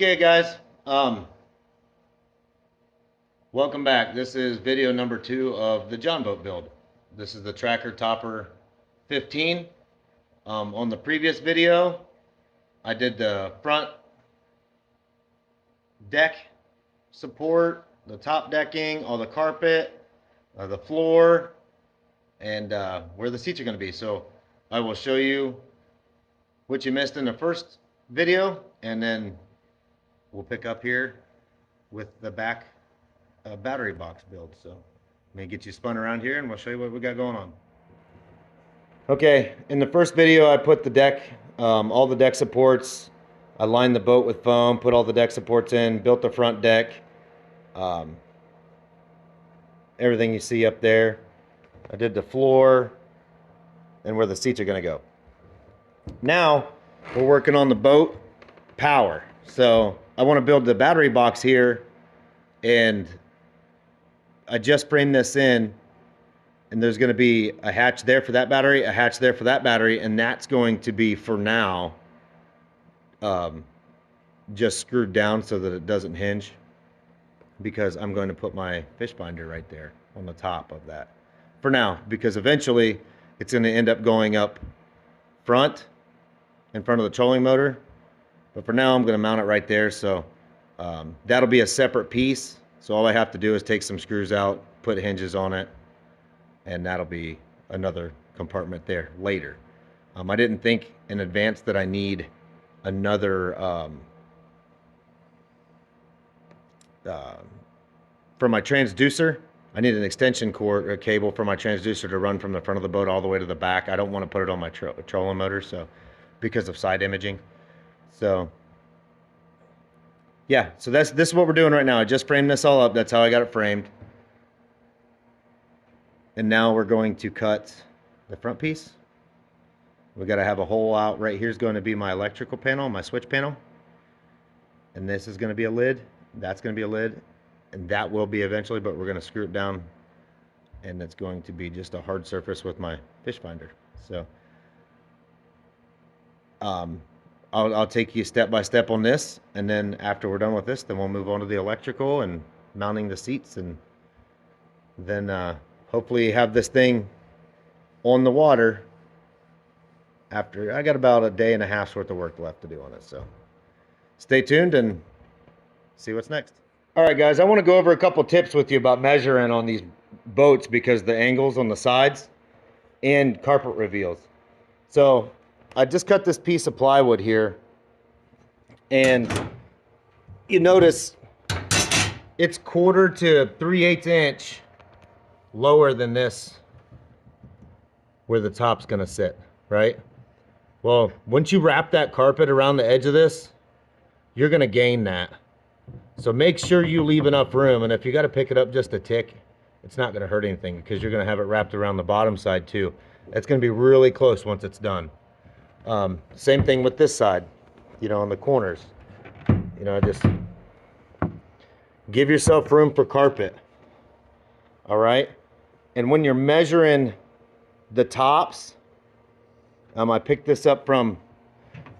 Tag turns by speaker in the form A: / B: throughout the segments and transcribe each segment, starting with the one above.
A: Okay, guys. Welcome back. This is video number 2 of the John Boat build. This is the Tracker Topper 15. On the previous video, I did the front deck support, the top decking, all the carpet, the floor, and where the seats are going to be. So I will show you what you missed in the first video, and then we'll pick up here with the back battery box build. So let me get you spun around here and we'll show you what we got going on. Okay, in the first video I put the deck, all the deck supports. I lined the boat with foam, put all the deck supports in, built the front deck. Everything you see up there. I did the floor and where the seats are going to go. Now we're working on the boat power. So I want to build the battery box here, and I just framed this in, and there's going to be a hatch there for that battery, a hatch there for that battery, and that's going to be, for now, just screwed down so that it doesn't hinge, because I'm going to put my fish finder right there on the top of that for now, because eventually it's going to end up going up front, in front of the trolling motor. But for now I'm going to mount it right there. So that'll be a separate piece. So all I have to do is take some screws out, put hinges on it, and that'll be another compartment there later. I didn't think in advance that I need another for my transducer. I need an extension cord or cable for my transducer to run from the front of the boat all the way to the back. I don't want to put it on my trolling motor, so because of side imaging. So yeah, so this is what we're doing right now. I just framed this all up. That's how I got it framed. And now we're going to cut the front piece. We got to have a hole out. Right here's going to be my electrical panel, my switch panel. And this is going to be a lid. That's going to be a lid. And that will be eventually, but we're going to screw it down. And it's going to be just a hard surface with my fish finder. So I'll take you step by step on this, and then after we're done with this, then we'll move on to the electrical and mounting the seats, and then hopefully have this thing on the water after. I got about a day and a half's worth of work left to do on it, so stay tuned and see what's next. All right, guys, I want to go over a couple tips with you about measuring on these boats, because the angles on the sides and carpet reveals. So I just cut this piece of plywood here, and you notice it's 1/4 to 3/8 inch lower than this where the top's gonna sit, right? Well, once you wrap that carpet around the edge of this, you're gonna gain that. So make sure you leave enough room, and if you gotta pick it up just a tick, it's not gonna hurt anything, because you're gonna have it wrapped around the bottom side too. It's gonna be really close once it's done. Same thing with this side, on the corners. Just give yourself room for carpet. All right. And when you're measuring the tops, I picked this up from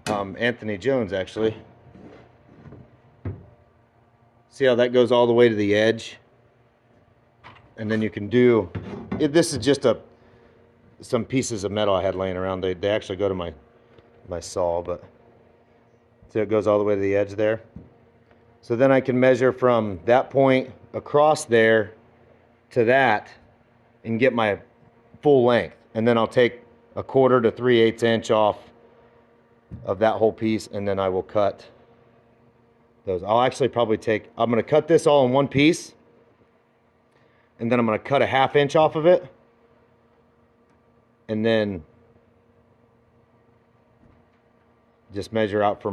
A: Anthony Jones, actually. See how that goes all the way to the edge? And then you can do, this is just some pieces of metal I had laying around. They actually go to my saw, but so it goes all the way to the edge there. So then I can measure from that point across there to that and get my full length. And then I'll take 1/4 to 3/8 inch off of that whole piece, and then I will cut those. I'll actually probably I'm going to cut this all in one piece, and then I'm going to cut a 1/2 inch off of it, and then just measure out for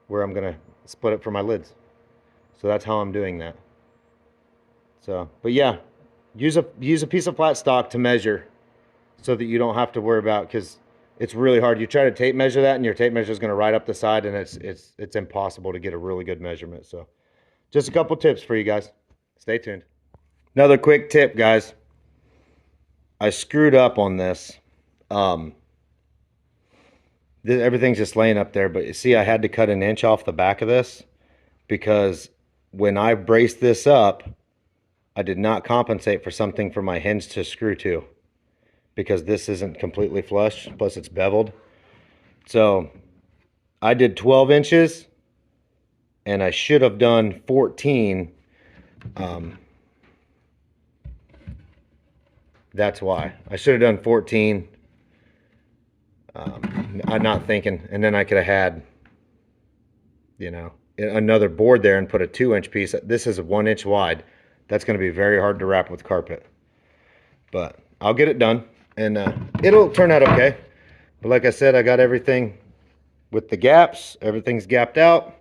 A: where I'm gonna split it for my lids. So that's how I'm doing that. So, but yeah, use a piece of flat stock to measure, so that you don't have to worry about, because it's really hard. You try to tape measure that, and your tape measure is going to ride up the side, and it's impossible to get a really good measurement. So just a couple tips for you guys. Stay tuned. Another quick tip, guys. I screwed up on this. everything's just laying up there, but you see I had to cut an inch off the back of this because when I braced this up, I did not compensate for something for my hinge to screw to, because this isn't completely flush, plus it's beveled. So I did 12 inches and I should have done 14. That's why I should have done 14. I'm not thinking, and then I could have had, you know, another board there and put a 2-inch piece. This is 1 inch wide. That's going to be very hard to wrap with carpet, but I'll get it done, and it'll turn out okay. But like I said, I got everything with the gaps. Everything's gapped out.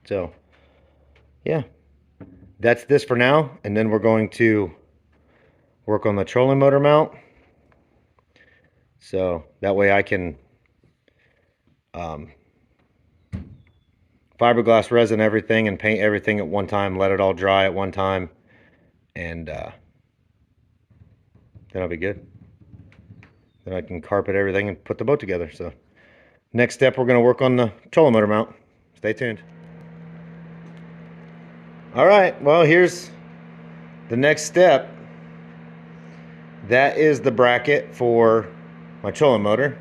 A: So yeah, that's this for now, and then we're going to work on the trolling motor mount. So that way I can fiberglass resin everything and paint everything at one time, let it all dry at one time, and then I'll be good. Then I can carpet everything and put the boat together. So next step, we're going to work on the trolling motor mount. Stay tuned. All right, well, here's the next step. That is the bracket for my trolling motor,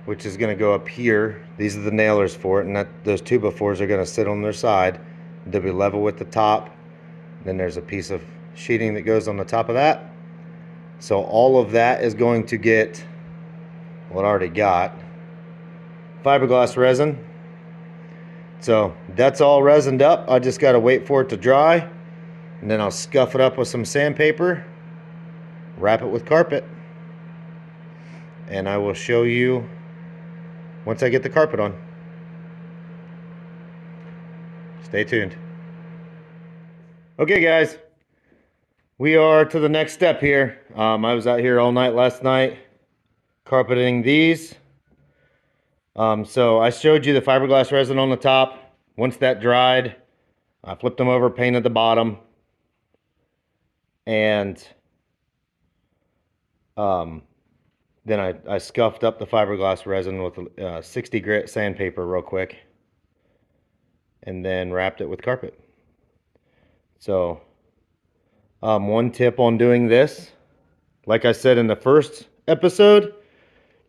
A: which is going to go up here. These are the nailers for it, and those 2x4s are going to sit on their side. They'll be level with the top. Then there's a piece of sheeting that goes on the top of that. So all of that is going to get, well, I already got fiberglass resin. So that's all resined up. I just got to wait for it to dry, and then I'll scuff it up with some sandpaper, wrap it with carpet, and I will show you once I get the carpet on. Stay tuned. Okay guys, we are to the next step here. I was out here all night last night carpeting these. So I showed you the fiberglass resin on the top. Once that dried, I flipped them over, painted the bottom, and then I scuffed up the fiberglass resin with 60 grit sandpaper real quick, and then wrapped it with carpet. So one tip on doing this, like I said in the first episode,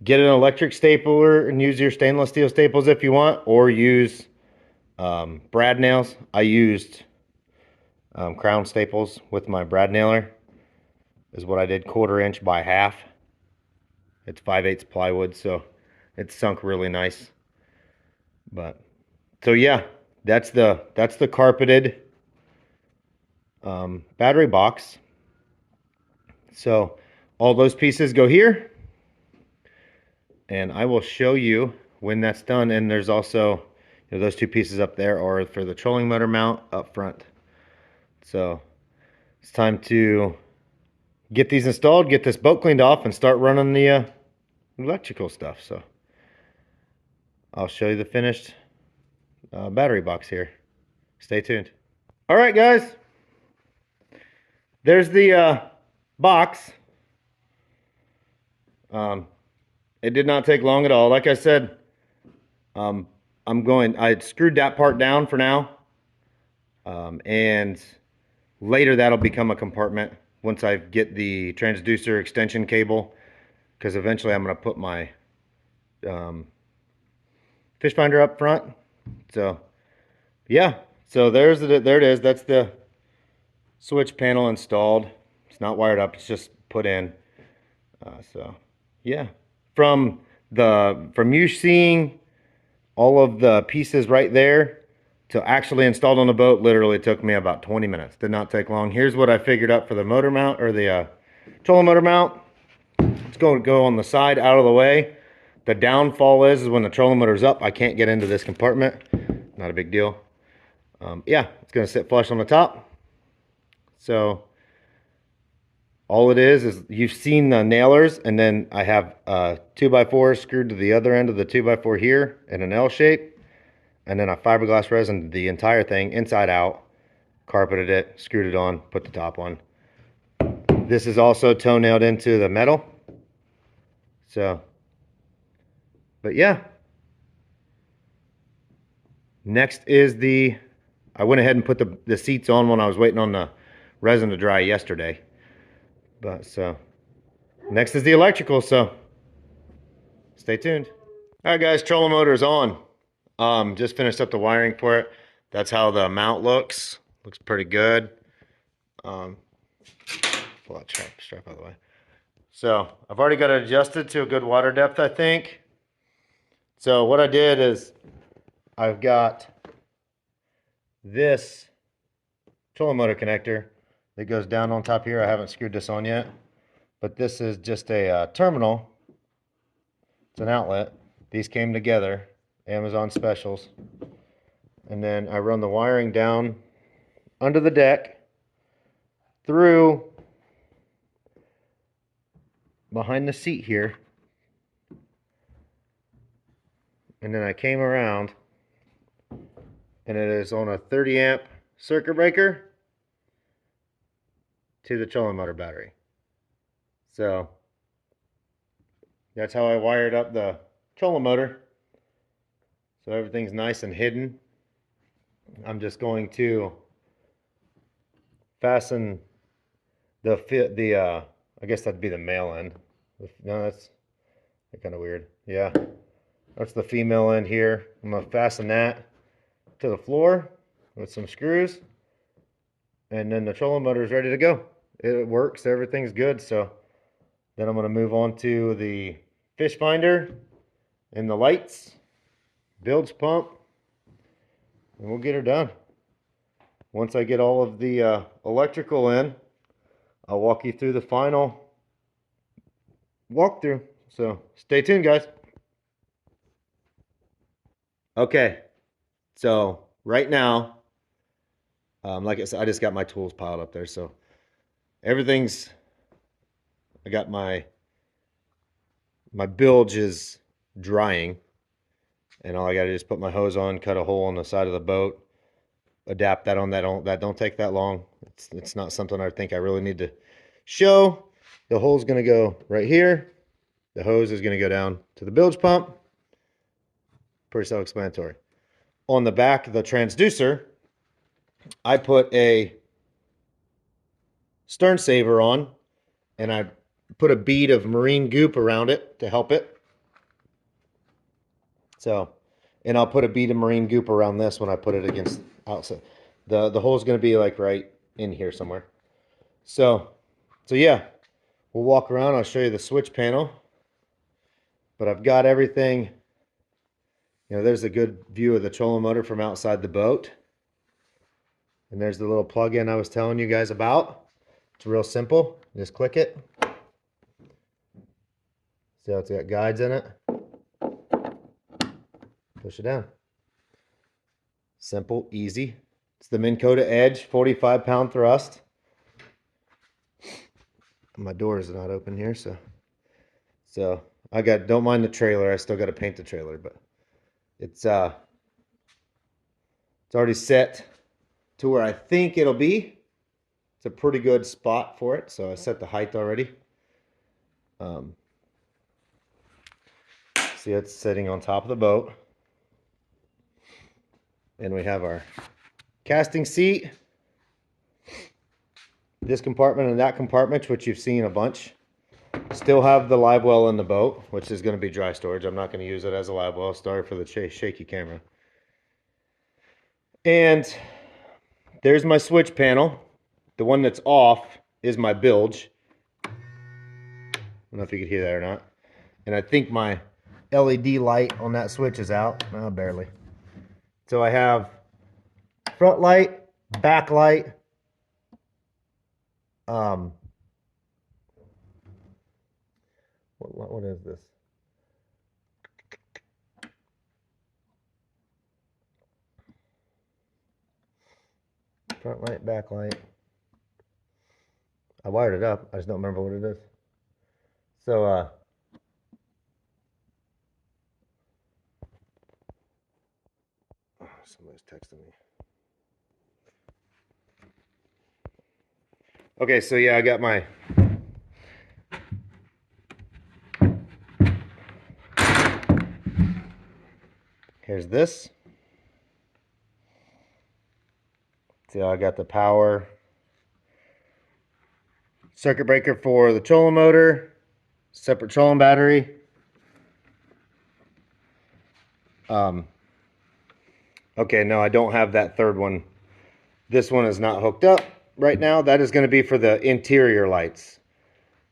A: get an electric stapler and use your stainless steel staples if you want, or use brad nails. I used crown staples with my brad nailer, is what I did, 1/4 inch by 1/2. It's 5/8 plywood, so it's sunk really nice. But so yeah, that's the carpeted battery box. So all those pieces go here, and I will show you when that's done. And there's also, you know, those 2 pieces up there are for the trolling motor mount up front. So it's time to get these installed, get this boat cleaned off, and start running the electrical stuff. So I'll show you the finished battery box here. Stay tuned. All right guys, there's the box. It did not take long at all. Like I said, I screwed that part down for now, and later that'll become a compartment once I get the transducer extension cable, because eventually I'm going to put my fish finder up front. So yeah, so there it is. That's the switch panel installed. It's not wired up, it's just put in. So yeah, from you seeing all of the pieces right there to actually installed on the boat literally took me about 20 minutes. Did not take long. Here's what I figured out for the motor mount, or the trolling motor mount. It's going to go on the side out of the way. The downfall is when the trolling motor's up, I can't get into this compartment. Not a big deal. Yeah, it's going to sit flush on the top. So all it is you've seen the nailers, and then I have 2x4 screwed to the other end of the 2x4 here in an L shape, and then I fiberglass resin the entire thing inside out, carpeted it, screwed it on, put the top on. This is also toe nailed into the metal. So But yeah. Next is I went ahead and put the seats on when I was waiting on the resin to dry yesterday. But so next is the electrical, so stay tuned. All right, guys, trolling motor is on. Just finished up the wiring for it. That's how the mount looks. Looks pretty good. Pull that strap out of the way. So I've already got it adjusted to a good water depth, I think. So what I did is I've got this trolling motor connector that goes down on top here. I haven't screwed this on yet, but this is just a terminal. It's an outlet. These came together, Amazon specials. And then I run the wiring down under the deck through behind the seat here. And then I came around, and it is on a 30 amp circuit breaker to the trolling motor battery. So that's how I wired up the trolling motor. So everything's nice and hidden. I'm just going to fasten the I guess that'd be the male end. No, that's kind of weird. Yeah, that's the female end here. I'm gonna fasten that to the floor with some screws, and then the trolling motor is ready to go. It works, everything's good. So then I'm gonna move on to the fish finder and the lights, bilge pump, and we'll get her done. Once I get all of the electrical in, I'll walk you through the final walkthrough. So stay tuned, guys. Okay, so right now, like I said, I just got my tools piled up there. So everything's, I got my bilge is drying, and all I got to do is put my hose on, cut a hole on the side of the boat, adapt that on that don't take that long. It's not something I think I really need to show. The hole's going to go right here. The hose is going to go down to the bilge pump. Pretty self-explanatory. On the back of the transducer, I put a stern saver on, and I put a bead of marine goop around it to help it. So, and I'll put a bead of marine goop around this when I put it against outside. The hole is going to be like right in here somewhere. So yeah, we'll walk around. I'll show you the switch panel. But I've got everything. You know, there's a good view of the trolling motor from outside the boat. And there's the little plug-in I was telling you guys about. It's real simple. Just click it. See how it's got guides in it? Push it down. Simple, easy. It's the Minn Kota Edge 45-pound thrust. My door is not open here, so I don't mind the trailer. I still got to paint the trailer, but it's already set to where I think it'll be. It's a pretty good spot for it, so I set the height already. See, it's sitting on top of the boat. And we have our casting seat, this compartment and that compartment, which you've seen a bunch. Still have the live well in the boat, which is going to be dry storage. I'm not going to use it as a live well. Sorry for the shaky camera. And there's my switch panel. The one that's off is my bilge. I don't know if you could hear that or not. And I think my LED light on that switch is out. No, barely. So I have front light, back light, what is this? Front light, back light. I wired it up. I just don't remember what it is. So, somebody's texting me. Okay, so yeah, I got my there's this. See how I got the power. Circuit breaker for the trolling motor. Separate trolling battery. Okay, no, I don't have that third one. This one is not hooked up right now. That is going to be for the interior lights.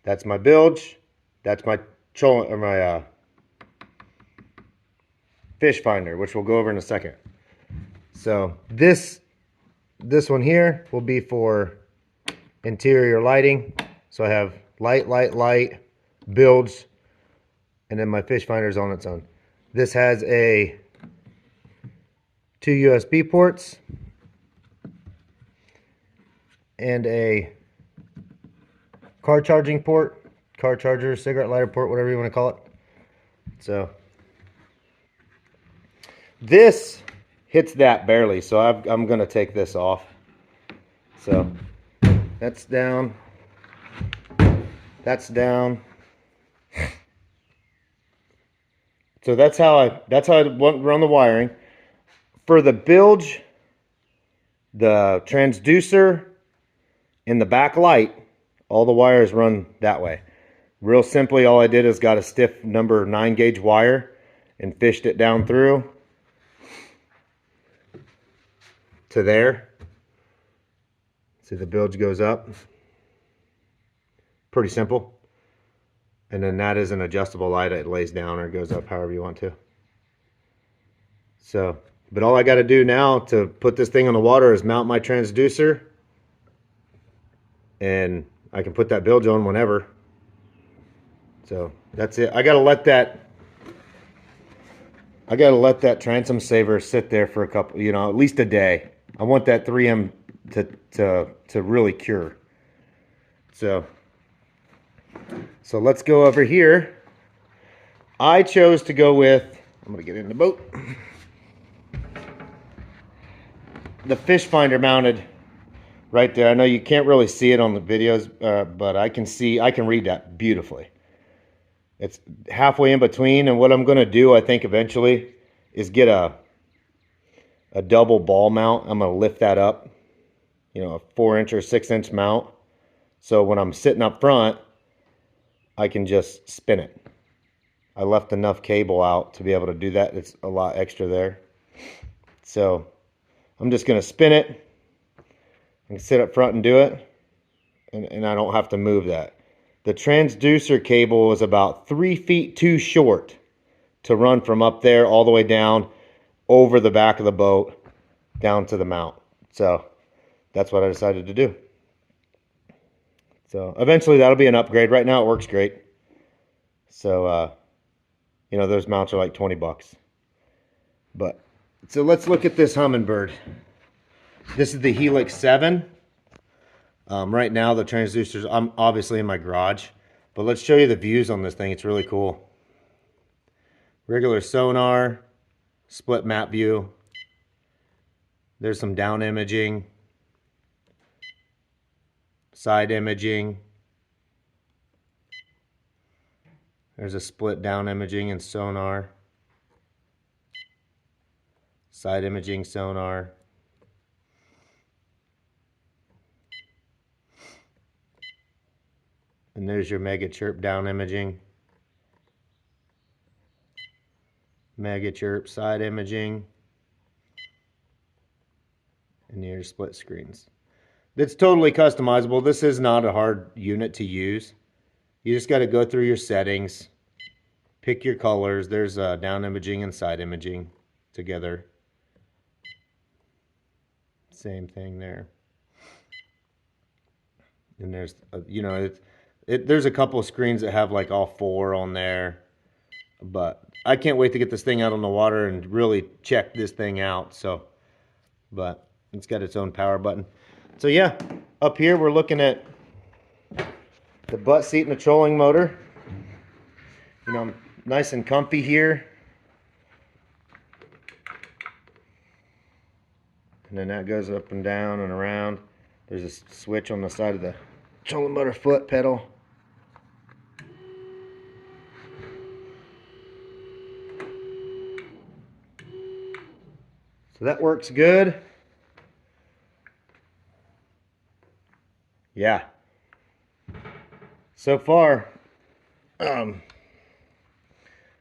A: That's my bilge. That's my trolling, or my fish finder, which we'll go over in a second. So this one here will be for interior lighting. So I have light, bilge, and then my fish finder is on its own. This has two USB ports and a car charging port, car charger, cigarette lighter port, whatever you want to call it. So this hits that barely, so I'm going to take this off. So that's down. That's down. So that's how I run the wiring. For the bilge, the transducer, and the back light, all the wires run that way. Real simply, all I did is got a stiff number 9 gauge wire and fished it down through to there. See, the bilge goes up. Pretty simple. And then that is an adjustable light. It lays down or goes up however you want to. So, but all I got to do now to put this thing on the water is mount my transducer. And I can put that bilge on whenever. So that's it. I got to let that transom saver sit there for a couple, at least a day. I want that 3M to really cure. So let's go over here. I chose to go with, I'm going to get in the boat. The fish finder mounted right there. I know you can't really see it on the videos, but I can read that beautifully. It's halfway in between, and what I'm going to do, I think eventually, is get a double ball mount. I'm going to lift that up, a 4-inch or 6-inch mount. So when I'm sitting up front, I can just spin it. I left enough cable out to be able to do that. It's a lot extra there. So I'm just going to spin it and sit up front and do it. And I don't have to move that. The transducer cable is about 3 feet too short to run from up there all the way down over the back of the boat down to the mount. So that's what I decided to do. So eventually that'll be an upgrade. Right now it works great. So, those mounts are like 20 bucks. But, so let's look at this Humminbird. This is the Helix 7. Right now the transducers, I'm obviously in my garage. But let's show you the views on this thing. It's really cool. Regular sonar, split map view. There's some down imaging. Side imaging. There's a split down imaging and sonar. Side imaging sonar. And there's your Mega Chirp down imaging. Mega Chirp side imaging. And your split screens. It's totally customizable. This is not a hard unit to use. You just got to go through your settings, pick your colors. There's down imaging and side imaging together. Same thing there. And there's, there's a couple of screens that have like all 4 on there. But I can't wait to get this thing out on the water and really check this thing out. So, but it's got its own power button. So yeah, up here we're looking at the butt seat and the trolling motor. I'm nice and comfy here. And then that goes up and down and around. There's a switch on the side of the trolling motor foot pedal. So that works good. Yeah. So far, I'm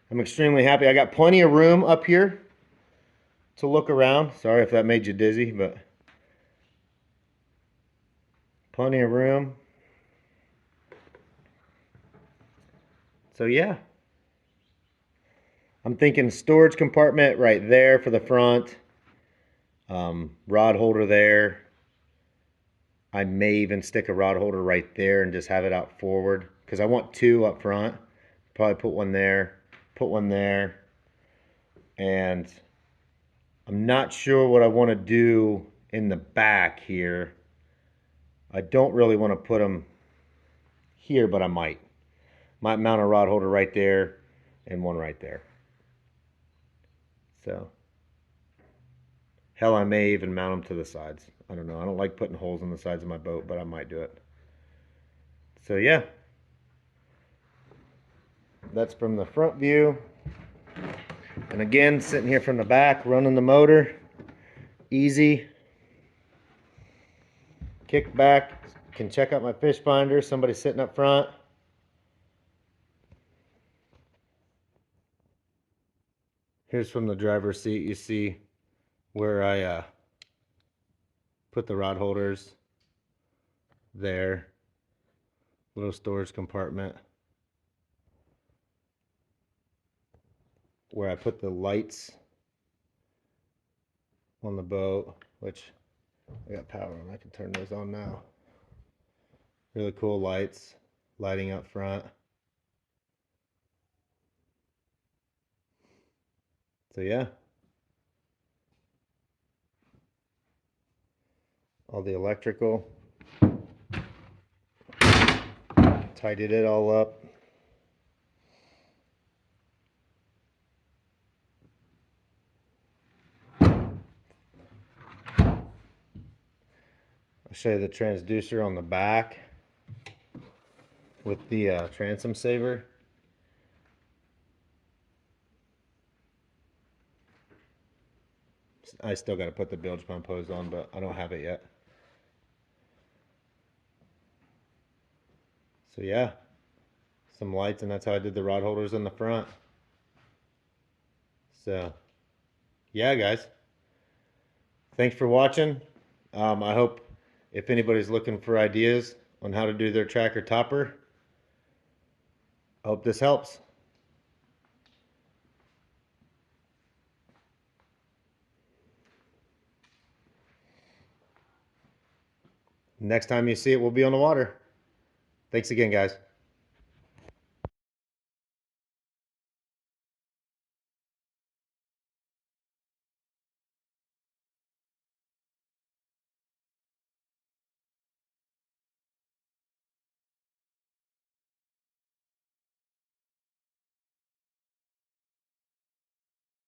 A: extremely happy. I got plenty of room up here to look around. Sorry if that made you dizzy, but plenty of room. So yeah, I'm thinking storage compartment right there for the front. Rod holder there. I may even stick a rod holder right there and just have it out forward because I want two up front. Probably put one there, and I'm not sure what I want to do in the back here. I don't really want to put them here, but I might. Might mount a rod holder right there and one right there. So, hell, I may even mount them to the sides. I don't know. I don't like putting holes in the sides of my boat, but I might do it. So yeah, that's from the front view. And again, sitting here from the back, running the motor, easy. Kick back, can check out my fish finder, somebody sitting up front. Here's from the driver's seat, you see where I put the rod holders there. Little storage compartment. Where I put the lights on the boat, which I got power on. I can turn those on now. Really cool lights, lighting up front. So yeah, all the electrical, tidied it all up. I'll show you the transducer on the back with the transom saver. I still got to put the bilge pump hose on, but I don't have it yet. So yeah, some lights, and that's how I did the rod holders in the front. So yeah, guys, thanks for watching. I hope if anybody's looking for ideas on how to do their tracker topper, I hope this helps. Next time you see it, we'll be on the water. Thanks again, guys.